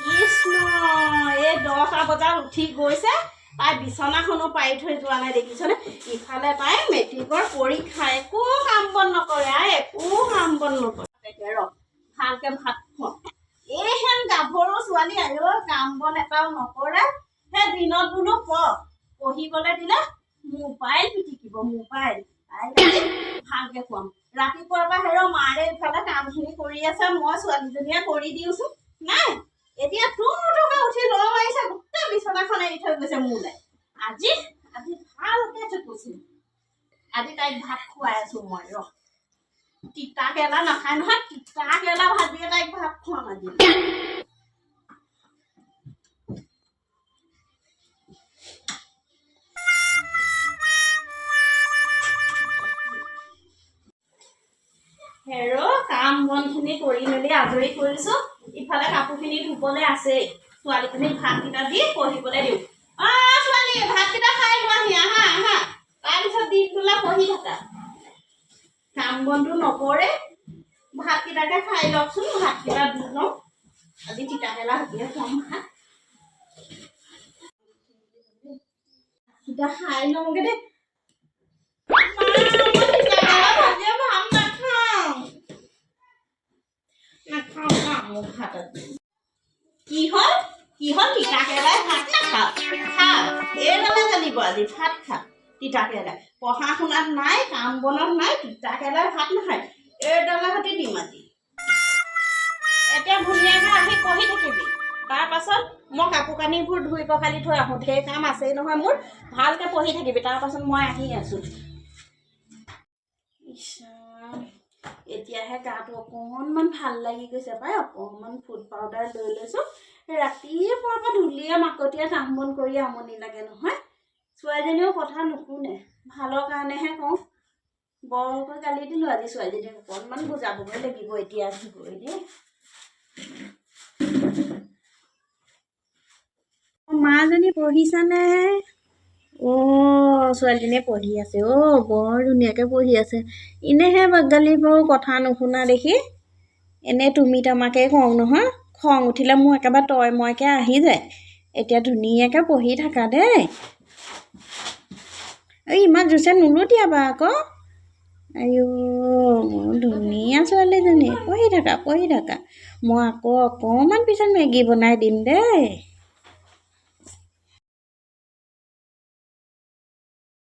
কৃষ্ণ এই 10টা বজাত উঠি গৈছে তাই বিছনাখনো পাৰি থৈ যোৱা নাই দেখিছনে ইফালে তাই মেট্ৰিকৰ পৰীক্ষা একো কাম বন নকৰে একো কাম বন নকৰে ৰ ভালকে ভাত খোৱা এইহেন গাভৰু ছোৱালী আয়ো কাম বন এটাও নকৰে সেই দিনত বোলো পঢ়িবলৈ দিলে মোবাইল পিটিকিব মোবাইল ভালকে খুৱাম ৰাতিপুৱাৰ পৰা হেৰ মাৰে ইফালে কামখিনি কৰি আছে মই ছোৱালীজনীয়ে কৰি দিওঁচোন নাই এতিয়া তোৰ উঠি ল মাৰিছে গোটেই বিছনাখন এৰি থৈ গৈছে মোলৈ আজি ভালকে চকুছিল আজি তাইক ভাত খুৱাই আছো মই ৰ তিতা কেৰেলা নাখায় নহয় তিতা কেৰেলা ভাজিয়ে তাইক ভাত খুৱাম আজি হেৰ কাম বনখিনি কৰি মেলি আজৰি কৰিছো ইফালে কাপোৰখিনি ধুবলৈ আছেই ছোৱালীজনীক ভাতকেইটা দি পঢ়িবলৈ দিওঁ ছোৱালী ভাতকেইটা খাই লোৱাহি আহা আহা তাৰপিছত দিনটোলে পঢ়ি থাকা কাম বনটো নকৰে ভাতকেইটাকে খাই লওকচোন ভাতকেইটা দি লওঁ আজি তিতাকেৰেলা সৈতে খুৱাম ভাতকেইটা খাই লওঁগে দেই কি হল তিতা কেৰেলাই ভাত নাখাও খা এইডালে জানিব আজি ভাত খা তিতা কেৰেলাই পঢ়া শুনাত নাই কাম বনত নাই তিতা কেৰেলাই ভাত নাখায় এইডালে সৈতে দিম আজি এতিয়া ধুনীয়াকৈ আহি পঢ়ি থাকিবি তাৰ পাছত মই কাপোৰ কানিবোৰ ধুই পখালি থৈ আহোঁ ঢেৰ কাম আছেই নহয় মোৰ ভালকৈ পঢ়ি থাকিবি তাৰ পাছত মই আহি আছোঁ এতিয়াহে গাটো অকণমান ভাল লাগি গৈছে পাই অকণমান ফুড পাউডাৰ লৈ লৈছোঁ ৰাতিপুৱাৰ পৰা ধূলিয়ে মাকতীয়ে কাম বন কৰি আমনি লাগে নহয় ছোৱালীজনীও কথা নুশুনে ভালৰ কাৰণেহে কওঁ বৰকৈ গালি দিলোঁ আজি ছোৱালীজনীক অকণমান বুজাবগৈ লাগিব এতিয়া গৈ দেই মাজনী পঢ়িছানে ছোৱালীজনীয়ে পঢ়ি আছে বৰ ধুনীয়াকৈ পঢ়ি আছে এনেহে বাগালি বাৰু কথা নুশুনা দেখি এনে তুমি তামাকে কওঁ নহয় খং উঠিলে মোৰ একেবাৰে তই মইকৈ আহি যায় এতিয়া ধুনীয়াকৈ পঢ়ি থাকা দেই ইমান জোৰছে নুলুটিয়াবা আকৌ আইঅ ধুনীয়া ছোৱালীজনী পঢ়ি থাকা মই আকৌ অকণমান পিছত মেগী বনাই দিম দেই